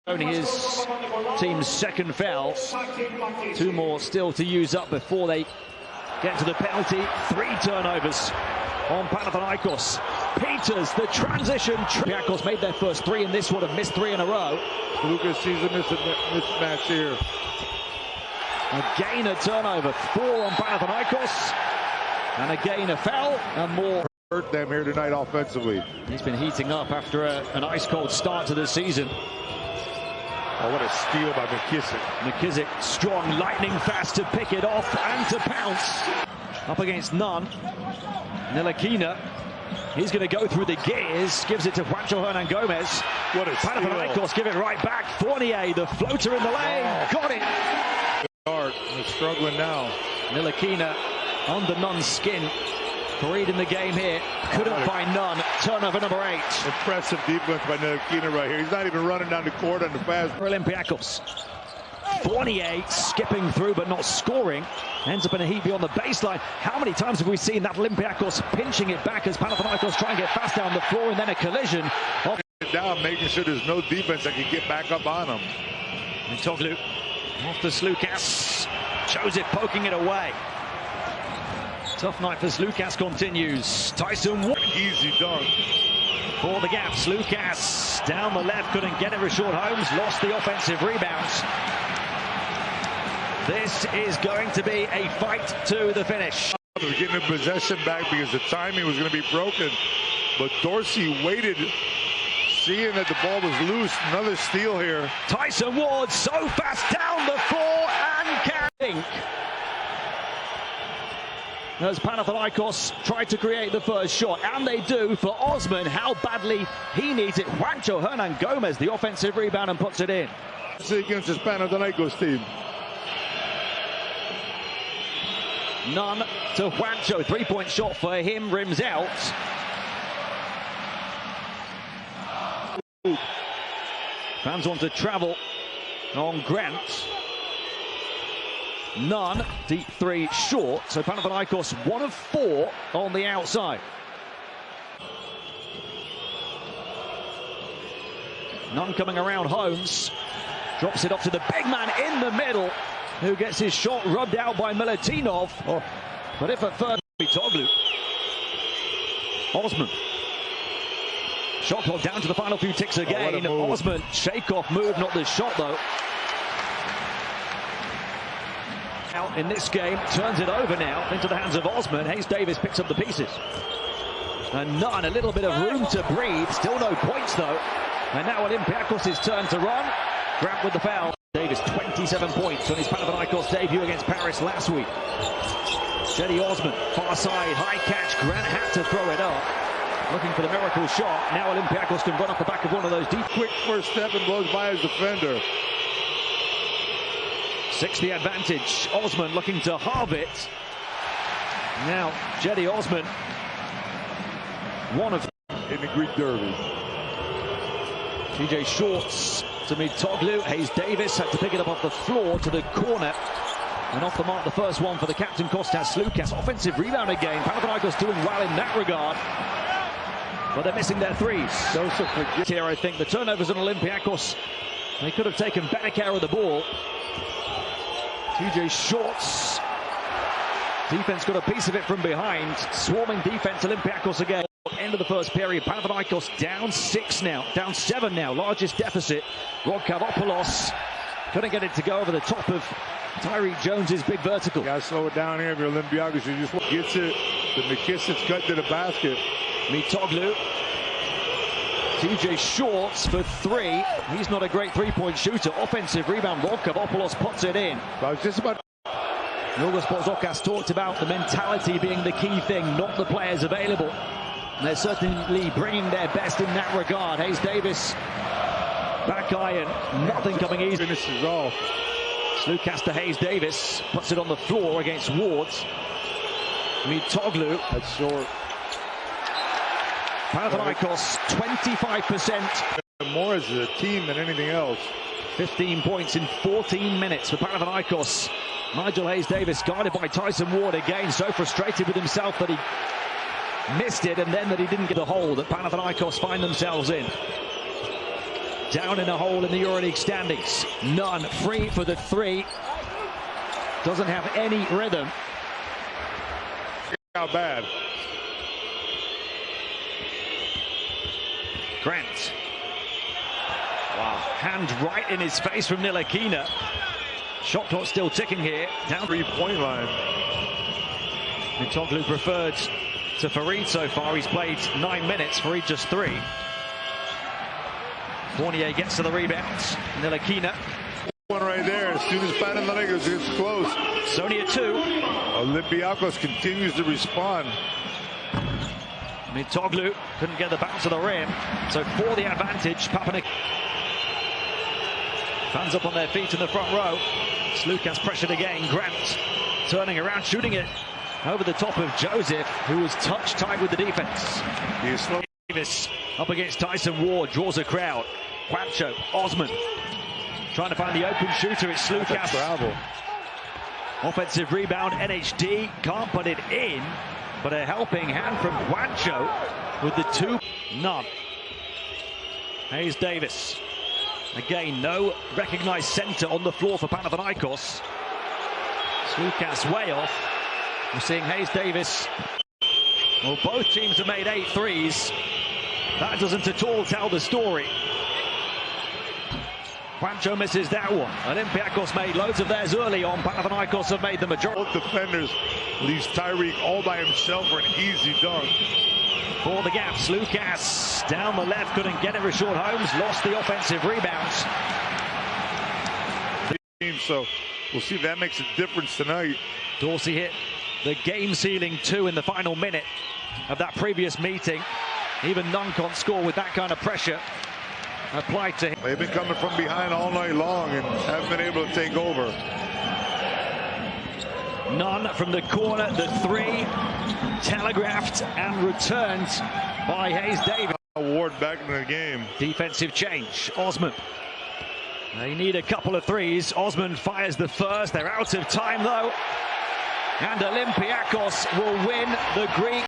Only his team's second foul. Two more still to use up before they get to the penalty. 3 turnovers on Panathinaikos. Peters, the transition. Olympiacos made their first 3 in this one, have missed 3 in a row. Lucas sees a mismatch here. Again a turnover, 4 on Panathinaikos. And again a foul and more. Hurt them here tonight offensively. He's been heating up after an ice-cold start to the season. Oh, what a steal by McKissick. McKissick, strong, lightning fast to pick it off and to pounce. Up against none. Nilakina, he's going to go through the gears, gives it to Juancho Hernan Gomez. What a Panathinaikos give it right back. Fournier, the floater in the lane, got it. Start, they're struggling now. Nilakina under Nunn's skin. 3 in the game here, couldn't find Nunn. Turnover number 8. Impressive defense by Nilakina right here. He's not even running down the court on the fast. For Olympiacos. Fournier skipping through but not scoring. Ends up in a heap beyond the baseline. How many times have we seen that Olympiacos pinching it back as Panathinaikos try and get fast down the floor, and then a collision. Down, making sure there's no defense that can get back up on him. And Toglu off to Slukas. Joseph poking it away. Tough night for Slukas continues. Tyson easy dunk. For the gaps, Slukas down the left, couldn't get it. Rashad Holmes lost the offensive rebounds. This is going to be a fight to the finish. They're getting the possession back because the timing was going to be broken. But Dorsey waited, seeing that the ball was loose. Another steal here. Tyson Ward so fast down the floor and carrying. As Panathinaikos tried to create the first shot, and they do for Osman. How badly he needs it. Juancho Hernan Gomez, the offensive rebound, and puts it in. Against this Panathinaikos team. Nunn to Juancho. 3-point shot for him, rims out. Fans want to travel on Grant. Nunn, deep 3 short, so Panathinaikos 1 of 4 on the outside. Nunn coming around Holmes, drops it off to the big man in the middle, who gets his shot rubbed out by Milutinov. But if at first, Toglu. Osman. Shot clock down to the final few ticks again. Osman, shake-off move, not the shot though. Out in this game, turns it over now into the hands of Osman. Hayes Davis picks up the pieces. And Nunn, a little bit of room to breathe. Still no points though. And now Olympiacos' turn to run. Grant with the foul. Davis 27 points on his Panathinaikos debut against Paris last week. Cedi Osman, far side, high catch. Grant had to throw it up. Looking for the miracle shot. Now Olympiacos can run off the back of one of those deep. Quick first step and blows by his defender. 6 the advantage. Osman looking to halve it. Now Cedi Osman, 1 of in the Greek derby. TJ Shorts to meet Toglu. Hayes Davis had to pick it up off the floor to the corner. And off the mark, the first one for the captain, Kostas Slukas. Offensive rebound again. Panathinaikos doing well in that regard. But they're missing their 3s. Joseph here, I think. The turnovers on Olympiacos, they could have taken better care of the ball. TJ Shorts. Defense got a piece of it from behind. Swarming defense, Olympiacos again. End of the first period. Panathinaikos down 6 now. Down 7 now. Largest deficit. Rodkavopoulos couldn't get it to go over the top of Tyree Jones's big vertical. You gotta slow it down here if you're Olympiacos. You just gets it. The McKissick's cut to the basket. Mitoglu. TJ Shorts for 3. He's not a great 3-point shooter. Offensive rebound. Rodkavopoulos puts it in. I was just about. Yorgos Bozokas talked about the mentality being the key thing, not the players available. And they're certainly bringing their best in that regard. Hayes Davis, back iron, nothing coming easy. Finishes off. Slukas to Hayes Davis, puts it on the floor against Ward. Mitoglu. That's short. Panathinaikos 25%. More as a team than anything else. 15 points in 14 minutes for Panathinaikos. Nigel Hayes Davis guarded by Tyson Ward again, so frustrated with himself that he missed it and then that he didn't get the hole that Panathinaikos find themselves in. down in a hole in the EuroLeague standings. None. Free for the three. Doesn't have any rhythm. How bad? Grant. Wow. Hand right in his face from Ntilikina. Shot clock still ticking here. Down 3-point line. Mitoglu preferred to Farid so far. He's played 9 minutes. Farid just 3. Fournier gets to the rebound. Ntilikina. One right there. As soon as Panathinaikos gets close. Sonia 2. Olympiacos continues to respond. Mitoglu couldn't get the bounce of the rim. So for the advantage, Panathinaikos. Fans up on their feet in the front row. Slukas pressured again. Grant turning around, shooting it over the top of Joseph, who was touch tight with the defense. Davis up against Tyson Ward, draws a crowd. Juancho, Osman trying to find the open shooter. It's Slukas. Travel. Offensive rebound. NHD can't put it in, but a helping hand from Juancho with the 2. None. Hayes Davis. Again, no recognized center on the floor for Panathinaikos. Slukas way off. We're seeing Hayes Davis. Well, both teams have made 8 threes. That doesn't at all tell the story. Juancho misses that one. Olympiacos made loads of theirs early on. Panathinaikos have made the majority. Both defenders leaves Tyreek all by himself for an easy dunk. For the gap, Slukas down the left, couldn't get it. Rashad Holmes lost the offensive rebounds. So we'll see if that makes a difference tonight. Dorsey hit the game-sealing 2 in the final minute of that previous meeting. Even none can't score with that kind of pressure applied to him. They've been coming from behind all night long and haven't been able to take over. None from the corner, the 3 telegraphed and returned by Hayes Davis. Ward back in the game. Defensive change, Osman. They need a couple of threes. Osman fires the first. They're out of time though. And Olympiacos will win the Greek.